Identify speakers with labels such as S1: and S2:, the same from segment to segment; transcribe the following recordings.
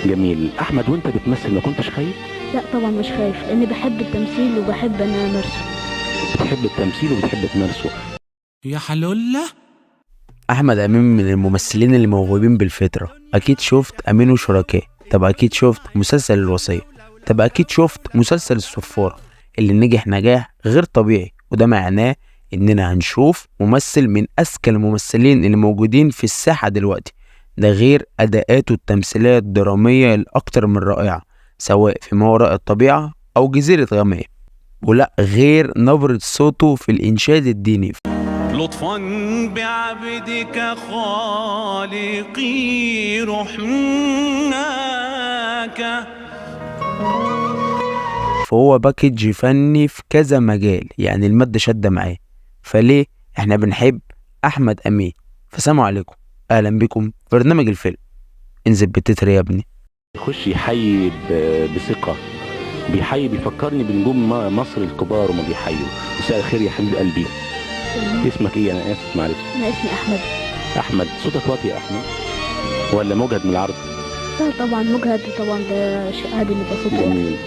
S1: جميل. احمد وانت بتمثل ما كنتش خايف؟
S2: لا طبعا مش خايف، لاني بحب التمثيل وبحب ان انا امارسه.
S1: بتحب التمثيل وبتحب تمارسه.
S3: يا حلولة.
S4: احمد امين من الممثلين اللي موهوبين بالفطره. اكيد شفت امين وشركاه، طب اكيد شفت مسلسل الوصيه، طب اكيد شفت مسلسل الصفاره اللي نجح نجاح غير طبيعي، وده معناه اننا هنشوف ممثل من اذكى الممثلين اللي موجودين في الساحه دلوقتي. ده غير اداءاته التمثيليه الدراميه الاكتر من رائعه، سواء في ما وراء الطبيعه او جزيره غمام، ولا غير نبره صوته في الانشاد الديني.
S3: لطفا بعبدك خالقي رحمناك.
S4: فهو باكج فني في كذا مجال، يعني المادة شدة معاه. فليه احنا بنحب احمد امين؟ فسلام عليكم، اهلا بكم في برنامج الفيلم. انزل بالتتر يا ابني.
S1: يخش يحيي بثقه، بيحيي، بيفكرني بنجوم مصر الكبار وما بيحيوا. مساء الخير يا حبيب قلبي. اسمك ايه؟ انا اسف معلش.
S2: انا اسمي احمد.
S1: احمد، صوتك واطي يا احمد ولا مجهد من العرض؟
S2: لا طبعا مجهد، طبعا ده شيء عادي اللي بصوته.
S1: جميل.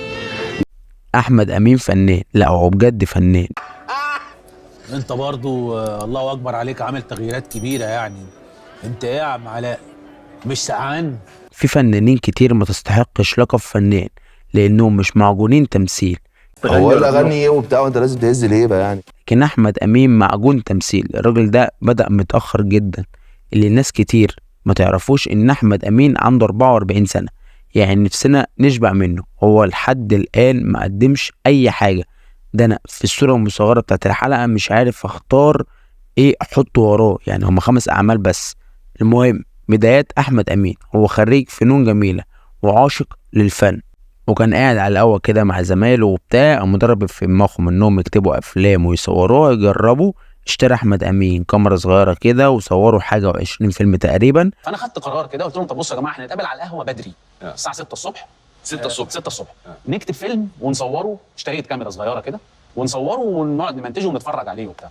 S4: احمد امين فنان، لا هو بجد فنان.
S5: انت برضو الله اكبر عليك، عامل تغييرات كبيره يعني. انت ايه يا عم علاء، مش سقعان؟
S4: في فنانين كتير ما تستحقش لقب فنان لانهم مش معجونين تمثيل.
S6: هو الاغاني ايه وبتاع وانت لازم تهز الهيبه يعني.
S4: لكن احمد امين معجون تمثيل. الراجل ده بدأ متأخر جدا، اللي الناس كتير ما تعرفوش ان احمد امين عنده 44 سنة، يعني نفسنا نشبع منه. هو لحد الآن ما قدمش اي حاجة. ده انا في الصورة المصغرة بتاعت الحلقة مش عارف اختار ايه احطه وراه، يعني هما 5 اعمال بس. المهم، بدايات احمد امين، هو خريج فنون جميلة وعاشق للفن، وكان قاعد على القهوة كده مع زمايله وبتاع، مدرب في دماغهم انهم يكتبوا افلام ويصوروها يجربوا. اشترى احمد امين كاميرا صغيرة كده وصوروا حاجة و20 فيلم تقريبا.
S5: فانا خدت قرار كده، قلت لهم طب بصوا يا جماعه، احنا نتقابل على القهوه بدري الساعه 6 الصبح. 6 الصبح 6 الصبح نكتب فيلم ونصوره. اشتريت كاميرا صغيره كده ونصوره ونقعد نمنتجه ونتفرج عليه وبتاع.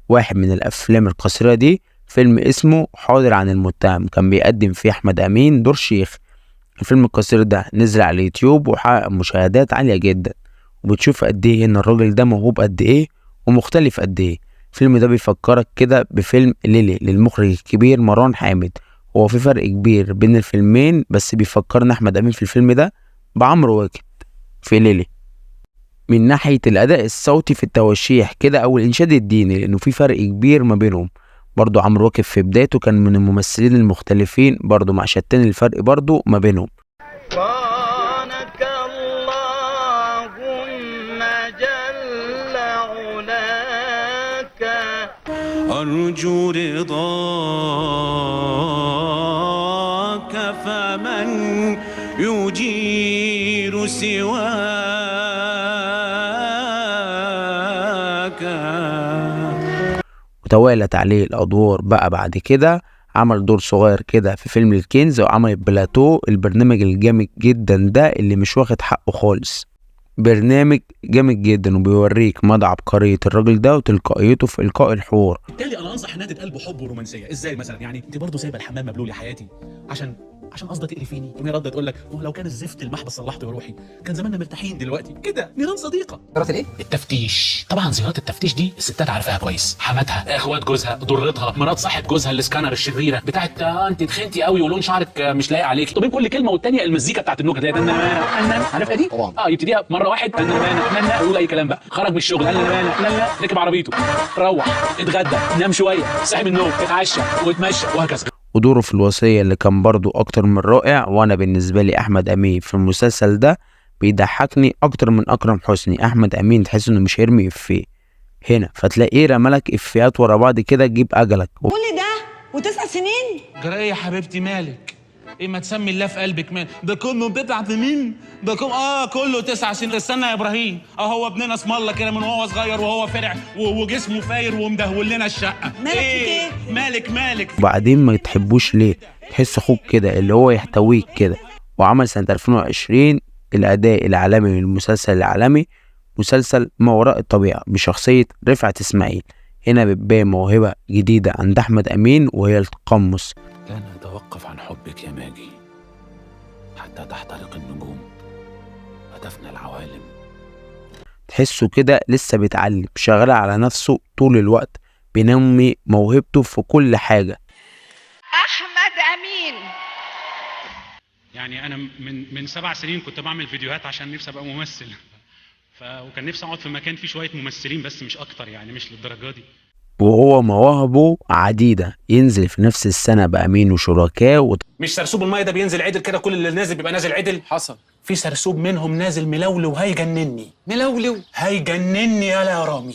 S4: واحد من الافلام القصيرة دي فيلم اسمه حاضر عن المتهم، كان بيقدم فيه احمد امين دور شيخ. الفيلم القصير ده نزل على اليوتيوب وحقق مشاهدات عالية جدا، وبتشوف قد ايه ان الراجل ده موهوب قد ايه ومختلف قد ايه. الفيلم ده بيفكرك كده بفيلم ليلي للمخرج الكبير مروان حامد. هو في فرق كبير بين الفيلمين، بس بيفكرنا احمد امين في الفيلم ده بعمرو واكد في ليلي، من ناحية الاداء الصوتي في التوشيح كده او الانشاد الديني، لانه في فرق كبير ما بينهم. برضو عمرو واكد في بدايته كان من الممثلين المختلفين برضو، مع شتان الفرق برضو ما بينهم.
S7: سبحانك اللهم جل علاك،
S3: أرجو رضاك فمن يجير سواك.
S4: وتوالت عليه الادوار بقى. بعد كده عمل دور صغير كده في فيلم الكنز، وعمل بلاتو، البرنامج الجامد جدا ده اللي مش واخد حقه خالص. برنامج جامد جدا وبيوريك مدى عبقرية الراجل ده وتلقائيته في إلقاء الحوار.
S8: بالتالي انا انصح انها تتقال بحب ورومانسيه. ازاي مثلا؟ يعني انت برضه سايبه الحمام مبلول يا حياتي عشان قصدها تقرفيني، تقومي رده تقول لك لو كان الزفت المحبس صلحته يا روحي كان زماننا مرتاحين دلوقتي كده. نيران صديقه.
S5: زيارة الايه؟
S8: التفتيش. طبعا زيارات التفتيش دي الستات عارفاها كويس، حماتها، اخوات جوزها، ضرتها، مرات صاحب جوزها الاسكانر الشريره بتاعت انت تخنتي قوي ولون شعرك مش لايق عليكي. طب بين كل كلمه والتانيه المزيكا بتاعت النكت ديت، عارفها دي؟ يبتديها مره واحد يقول اي كلام بقى. خرج من الشغل ركب عربيته، روح اتغدى، نام شويه، صحي من النوم، اتعشى واتمشى، وهكذا.
S4: ودوره في الوصية اللي كان برضو أكتر من رائع. وأنا بالنسبة لي أحمد أمين في المسلسل ده بيضحكني أكتر من أكرم حسني. أحمد أمين تحس إنه مش هيرمي إفيه هنا، فتلاقيه رمالك إفيهات ورا بعض كده تجيب أجلك.
S9: كل ده و9 سنين؟
S8: جرى ايه يا حبيبتي مالك؟ ايه ما تسمي الله في قلبك مال؟ ده كله 9 سنين؟ ده كله 9 سنين. استنى يا ابراهيم، هو ابننا اسم الله كده من وهو صغير وهو فرع وجسمه فاير ومدهول لنا الشقه.
S9: مالك ايه؟
S8: مالك
S4: وبعدين ما تحبوش ليه؟ تحس أخوك كده اللي هو يحتويك كده. وعمل سنة 2020 الأداء العالمي للمسلسل العالمي، مسلسل ما وراء الطبيعة، بشخصية رفعت إسماعيل. هنا بتبان موهبة جديدة عند أحمد أمين وهي التقمص.
S8: لن أتوقف عن حبك يا ماجي حتى تحترق النجوم، هتفنى العوالم.
S4: تحسه كده لسه بيتعلم، شغال على نفسه طول الوقت، بينمي موهبته في كل حاجة.
S9: احمد امين.
S10: يعني انا من 7 سنين كنت بعمل فيديوهات عشان نفسي ابقى ممثل، وكان نفسي اقعد في مكان فيه شويه ممثلين بس مش اكتر، يعني مش للدرجه دي.
S4: وهو مواهبه عديدة، ينزل في نفس السنة بأمين وشركاه
S5: مش سرسوب الميه ده بينزل عدل كده، كل اللي نازل بيبقى نازل عدل. حصل في سرسوب منهم نازل ملولو، هيجنني ملولو، هيجنني يا رامي،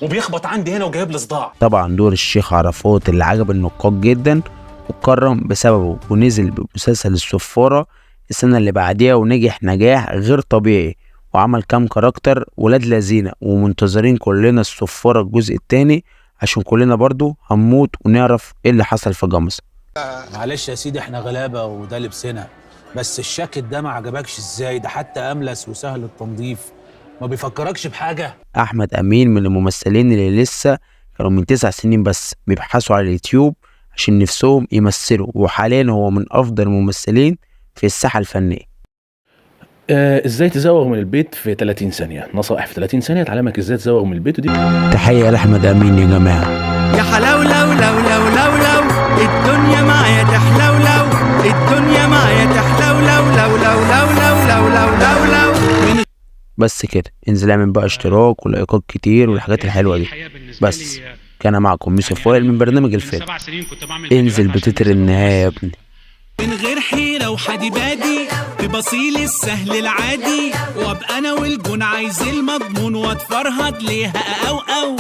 S5: وبيخبط عندي هنا وجايب لي صداع.
S4: طبعا دور الشيخ عرفات اللي عجب النقاد جدا واتكرم بسببه، ونزل بمسلسل الصفارة السنة اللي بعديها ونجح نجاح غير طبيعي، وعمل كام كاركتر ولاد لذينة، ومنتظرين كلنا الصفارة الجزء التاني عشان كلنا برضو هنموت ونعرف ايه اللي حصل في جمصة.
S11: معلش يا سيدي احنا غلابة وده لبسنا، بس الشاكت ده ما عجبكش ازاي؟ ده حتى املس وسهل التنظيف، ما بيفكركش بحاجة؟
S4: احمد امين من الممثلين اللي لسه كانوا من 9 سنين بس بيبحثوا على اليوتيوب عشان نفسهم يمثلوا، وحاليا هو من افضل الممثلين في الساحة الفنية.
S1: ازاي تزوغ من البيت في 30 ثانية؟ نصائح في 30 ثانية تعلمك ازاي تزوغ من البيت، ودي
S4: تحية لاحمد امين يا جماعة.
S7: يا حلاو لو لو لو لو لو الدنيا معايا تحلو لو الدنيا معايا تحلو لو لو لو لو لو لو لو لو.
S4: بس كده، انزل اعمل بقى اشتراك ولايكات كتير والحاجات الحلوة دي. بس كان معكم يوسف وائل من برنامج الفيلم. انزل بتتر النهاية يا ابني.
S3: من غير حيرة وحديبادي ببصيل السهل العادي، وابقى انا والجون عايز المضمون واتفرهد ليها او